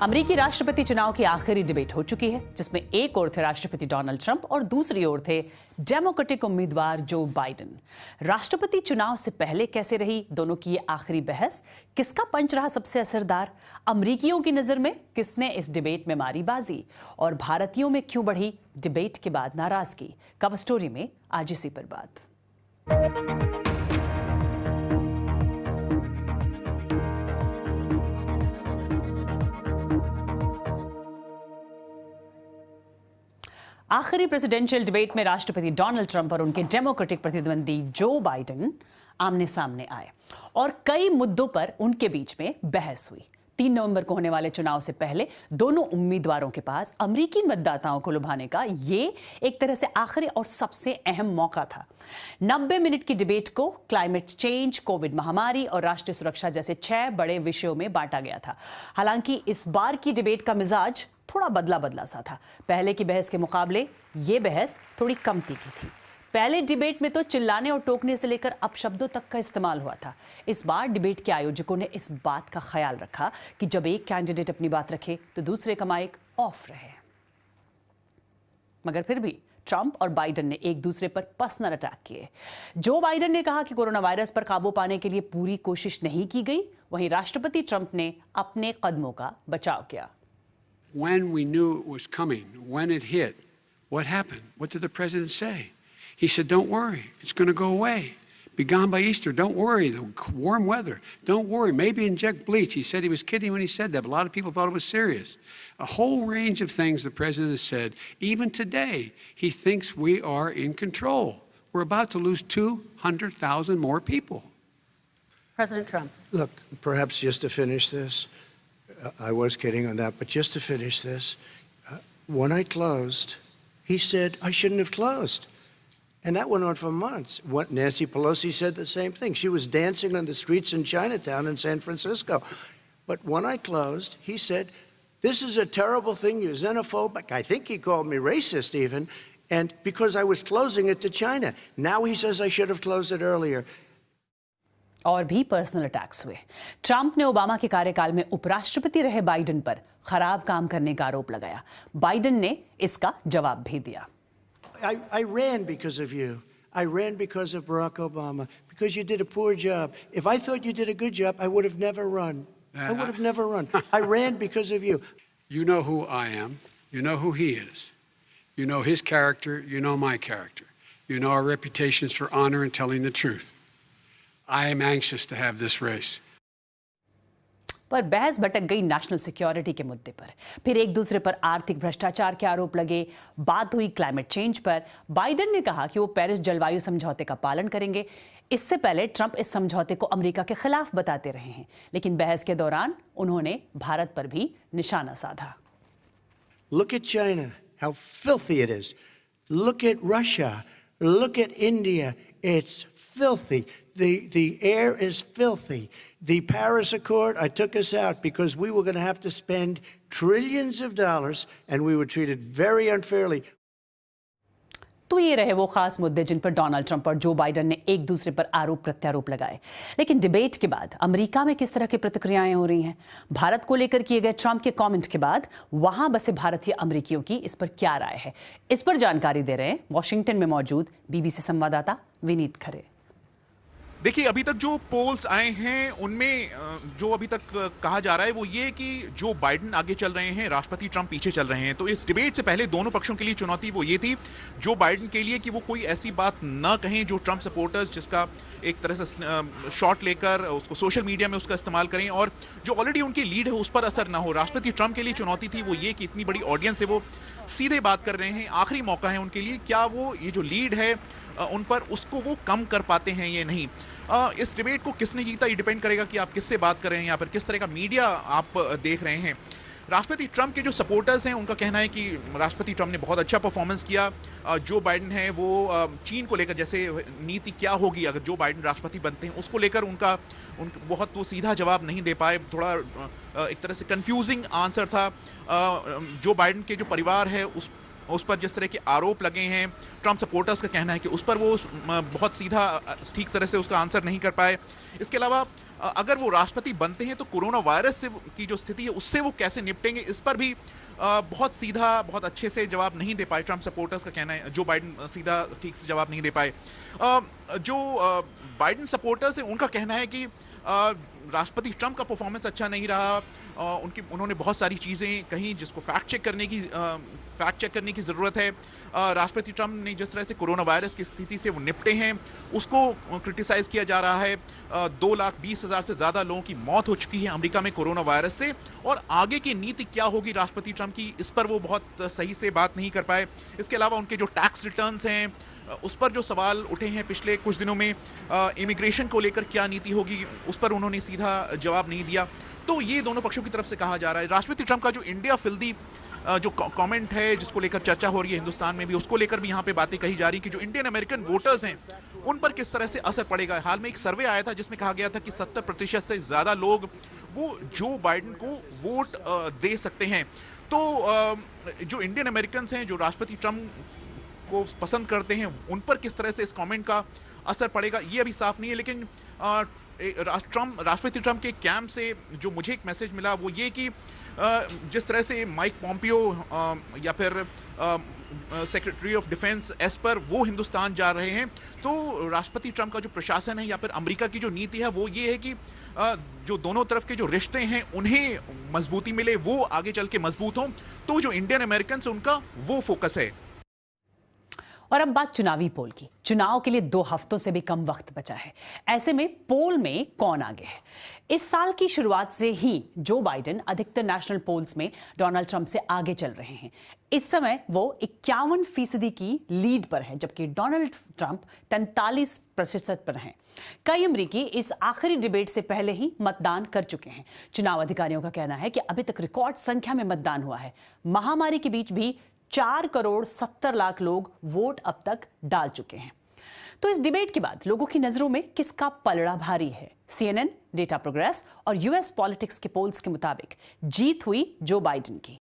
अमेरिकी राष्ट्रपति चुनाव की आखिरी डिबेट हो चुकी है, जिसमें एक ओर थे राष्ट्रपति डोनाल्ड ट्रंप और दूसरी ओर थे डेमोक्रेटिक उम्मीदवार जो बाइडेन। राष्ट्रपति चुनाव से पहले कैसे रही दोनों की ये आखिरी बहस? किसका पंच रहा सबसे असरदार? अमेरिकियों की नजर में किसने इस डिबेट में मारी बाजी? और भारतीयों में क्यों बढ़ी डिबेट के बाद नाराजगी? कवर स्टोरी में आज इसी पर बात। आखिरी प्रेसिडेंशियल डिबेट में राष्ट्रपति डोनाल्ड ट्रंप और उनके डेमोक्रेटिक प्रतिद्वंदी जो बाइडेन आमने सामने आए और कई मुद्दों पर उनके बीच में बहस हुई। 3 नवंबर को होने वाले चुनाव से पहले दोनों उम्मीदवारों के पास अमेरिकी मतदाताओं को लुभाने का ये एक तरह से आखिरी और सबसे अहम मौका था। 90 मिनट की डिबेट को क्लाइमेट चेंज, कोविड महामारी और राष्ट्रीय सुरक्षा जैसे 6 बड़े विषयों में बांटा गया था। हालांकि इस बार की डिबेट का मिजाज थोड़ा बदला सा था। पहले की बहस के मुकाबले ये बहस थोड़ी कम तीखी थी। पहले डिबेट में तो चिल्लाने और टोकने से लेकर अपशब्दों तक का इस्तेमाल हुआ था। इस बार डिबेट के आयोजकों ने इस बात का ख्याल रखा कि जब एक कैंडिडेट अपनी बात रखे तो दूसरे का माइक ऑफ रहे। मगर फिर भी ट्रंप और बाइडेन ने एक दूसरे पर पर्सनल अटैक किए। जो बाइडेन ने कहा कि कोरोना वायरस पर काबू पाने के लिए पूरी कोशिश नहीं की गई, वहीं राष्ट्रपति ट्रंप ने अपने कदमों का बचाव किया। When we knew it was coming, when it hit, what happened? What did the president say? He said, don't worry, it's going to go away. Be gone by Easter. Don't worry, the warm weather. Don't worry, maybe inject bleach. He said he was kidding when he said that, but a lot of people thought it was serious. A whole range of things the president has said. Even today, he thinks we are in control. We're about to lose 200,000 more people. President Trump. Look, perhaps just to finish this, I was kidding on that, but just to finish this, when I closed, he said I shouldn't have closed. And that went on for months. Nancy Pelosi said the same thing. She was dancing on the streets in Chinatown in San Francisco. But when I closed, he said, this is a terrible thing, you're xenophobic. I think he called me racist even, and because I was closing it to China. Now he says I should have closed it earlier. और भी personal attacks हुए। Trump ने Obama के कार्यकाल में उपराष्ट्रपति रहे Biden पर खराब काम करने का आरोप लगाया। बाइडेन ने इसका जवाब भी दिया। I ran because of you. I ran because of Barack Obama, because you did a poor job. If I thought you did a good job, I would have never run. I would have never run. I ran because of you. You know who I am. You know who he is. You know his character. You know my character. You know our reputations for honor and telling the truth. I am anxious to have this race. पर बहस भटक गई national security के मुद्दे पर। फिर एक दूसरे पर आर्थिक भ्रष्टाचार के आरोप लगे। बात हुई क्लाइमेट चेंज पर। बाइडेन ने कहा कि वो पेरिस जलवायु समझौते का पालन करेंगे। इससे पहले ट्रंप इस समझौते को अमेरिका के खिलाफ बताते रहे हैं, लेकिन बहस के दौरान उन्होंने भारत पर भी निशाना साधा। Look at China, how filthy it is. Look at Russia. Look at India. It's filthy. The air is filthy. The Paris Accord, I took us out because we were going to have to spend trillions of dollars and we were treated very unfairly. तो ये रहे वो खास मुद्दे जिन पर Donald Trump और Joe Biden ने एक दूसरे पर आरोप प्रत्यारोप लगाए। लेकिन डिबेट के बाद अमेरिका में किस तरह की प्रतिक्रियाएं हो रही हैं? भारत को लेकर किए गए ट्रंप के कमेंट के बाद वहां बसे भारतीय अमेरिकियों की इस पर क्या राय है? इस पर जानकारी दे रहे हैं वॉशिंगटन में मौजूद बीबीसी संवाददाता विनीत खरे। देखिए, अभी तक जो पोल्स आए हैं उनमें जो अभी तक कहा जा रहा है वो ये कि जो बाइडेन आगे चल रहे हैं, राष्ट्रपति ट्रंप पीछे चल रहे हैं। तो इस डिबेट से पहले दोनों पक्षों के लिए चुनौती वो ये थी, जो बाइडेन के लिए कि वो कोई ऐसी बात ना कहें जो ट्रंप सपोर्टर्स जिसका एक तरह से शॉट लेकर उसको सोशल मीडिया में उसका इस्तेमाल करें और जो ऑलरेडी उनकी लीड है उस पर असर ना हो। राष्ट्रपति ट्रंप के लिए चुनौती थी वो ये कि इतनी बड़ी ऑडियंस है, वो सीधे बात कर रहे हैं, आखिरी मौका है उनके लिए, क्या वो ये जो लीड है उन पर उसको वो कम कर पाते हैं ये नहीं। इस डिबेट को किसने जीता ये डिपेंड करेगा कि आप किससे बात कर रहे हैं या फिर किस तरह का मीडिया आप देख रहे हैं। राष्ट्रपति ट्रंप के जो सपोर्टर्स हैं उनका कहना है कि राष्ट्रपति ट्रंप ने बहुत अच्छा परफॉर्मेंस किया। जो बाइडेन है वो चीन को लेकर जैसे नीति क्या होगी अगर जो बाइडेन राष्ट्रपति बनते हैं उसको लेकर उनका बहुत वो सीधा जवाब नहीं दे पाए। थोड़ा एक तरह से कंफ्यूजिंग आंसर था। जो बाइडेन के जो परिवार है उस पर जिस तरह के आरोप लगे हैं, ट्रंप सपोर्टर्स का कहना है कि उस पर वो बहुत सीधा ठीक तरह से उसका आंसर नहीं कर पाए। इसके अलावा अगर वो राष्ट्रपति बनते हैं तो कोरोना वायरस से की जो स्थिति है उससे वो कैसे निपटेंगे, इस पर भी बहुत सीधा, बहुत अच्छे से जवाब नहीं दे पाए। ट्रंप सपोर्टर्स का कहना है जो बाइडन सीधा ठीक से जवाब नहीं दे पाए। जो बाइडन सपोर्टर्स हैं उनका कहना है कि राष्ट्रपति ट्रंप का परफॉर्मेंस अच्छा नहीं रहा। उन्होंने बहुत सारी चीज़ें कहीं जिसको फैक्ट चेक करने की ज़रूरत है। राष्ट्रपति ट्रंप ने जिस तरह से कोरोना वायरस की स्थिति से वो निपटे हैं उसको क्रिटिसाइज़ किया जा रहा है। 2,20,000 से ज़्यादा लोगों की मौत हो चुकी है अमेरिका में कोरोना वायरस से, और आगे की नीति क्या होगी राष्ट्रपति ट्रंप की, इस पर वो बहुत सही से बात नहीं कर पाए। इसके अलावा उनके जो टैक्स रिटर्न्स हैं उस पर जो सवाल उठे हैं पिछले कुछ दिनों में, इमिग्रेशन को लेकर क्या नीति होगी, उस पर उन्होंने सीधा जवाब नहीं दिया। तो ये दोनों पक्षों की तरफ से कहा जा रहा है। राष्ट्रपति ट्रंप का जो इंडिया फिल्दी जो कमेंट है जिसको लेकर चर्चा हो रही है हिंदुस्तान में भी, उसको लेकर भी यहाँ पे बातें कही जा रही कि जो इंडियन अमेरिकन वोटर्स हैं उन पर किस तरह से असर पड़ेगा। हाल में एक सर्वे आया था जिसमें कहा गया था कि 70% से ज़्यादा लोग वो जो बाइडन को वोट दे सकते हैं। तो जो इंडियन अमेरिकन हैं जो राष्ट्रपति ट्रंप को पसंद करते हैं उन पर किस तरह से इस कमेंट का असर पड़ेगा ये अभी साफ नहीं है। लेकिन राष्ट्रपति ट्रंप के कैंप से जो मुझे एक मैसेज मिला वो ये कि जिस तरह से माइक पॉम्पियो या फिर सेक्रेटरी ऑफ डिफेंस एस्पर वो हिंदुस्तान जा रहे हैं, तो राष्ट्रपति ट्रंप का जो प्रशासन है या फिर अमेरिका की जो नीति है वो ये है कि जो दोनों तरफ के जो रिश्ते हैं उन्हें मजबूती मिले, वो आगे चल के मजबूत हों। तो जो इंडियन अमेरिकन है उनका वो फोकस है। और अब बात चुनावी पोल की। चुनाव के लिए 2 हफ्तों से भी कम वक्त बचा है। ऐसे में पोल में कौन आगे है? इस साल की शुरुआत से ही जो बाइडन अधिकतर नेशनल पोल्स में डोनाल्ड ट्रंप से आगे चल रहे हैं। इस समय वो 51% की लीड पर है, जबकि डोनाल्ड ट्रंप 43% पर हैं। कई अमेरिकी इस आखिरी डिबेट से पहले ही मतदान कर चुके हैं। चुनाव अधिकारियों का कहना है कि अभी तक रिकॉर्ड संख्या में मतदान हुआ है। महामारी के बीच भी 4,70,00,000 लोग वोट अब तक डाल चुके हैं। तो इस डिबेट के बाद लोगों की नजरों में किसका पलड़ा भारी है? CNN, डेटा प्रोग्रेस और US पॉलिटिक्स के पोल्स के मुताबिक जीत हुई जो बाइडन की।